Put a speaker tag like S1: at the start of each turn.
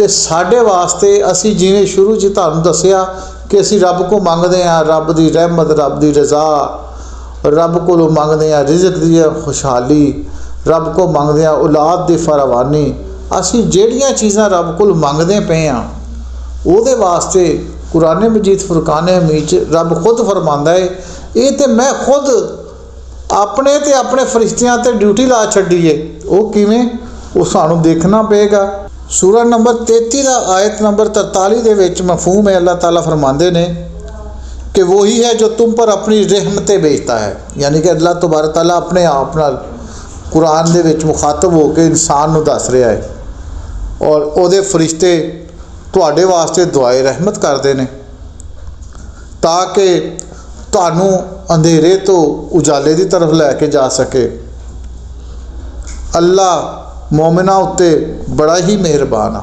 S1: कि साढ़े वास्ते असी जिवें शुरू च तुहानूं दस्सिया कि असी रब को मंगते हैं, रब की रहमत, रब की रज़ा, रब को मंगते हैं रिज़क की खुशहाली, रब को मंगते हैं औलाद की फरावानी। असी जिहड़ियां चीज़ां रब को मंगते पे हाँ उहदे वास्ते कुरान मजीद फुरकान हमीद रब खुद फरमांदा है, ये तो मैं खुद अपने ते अपने फरिश्तियां ते ड्यूटी ला छड्डी है। वो किवें, वो सानूं देखना पेगा। सूरा नंबर 33 का आयत नंबर 43 के विच मफहूम है, अल्लाह ताला फरमाते ने कि वही है जो तुम पर अपनी रहमतें भेजता है। यानी कि अल्लाह तबारक तआला अपने आप नाल कुरान दे विच मुखातब होकर इंसान नूं दस रहा है और उहदे फरिश्ते तुहाडे वास्ते दुआए रहमत करते हैं ताकि तुहानूं अंधेरे तो उजाले की तरफ लैके जा सके। अल्लाह मोमिना उत्ते बड़ा ही मेहरबान आ।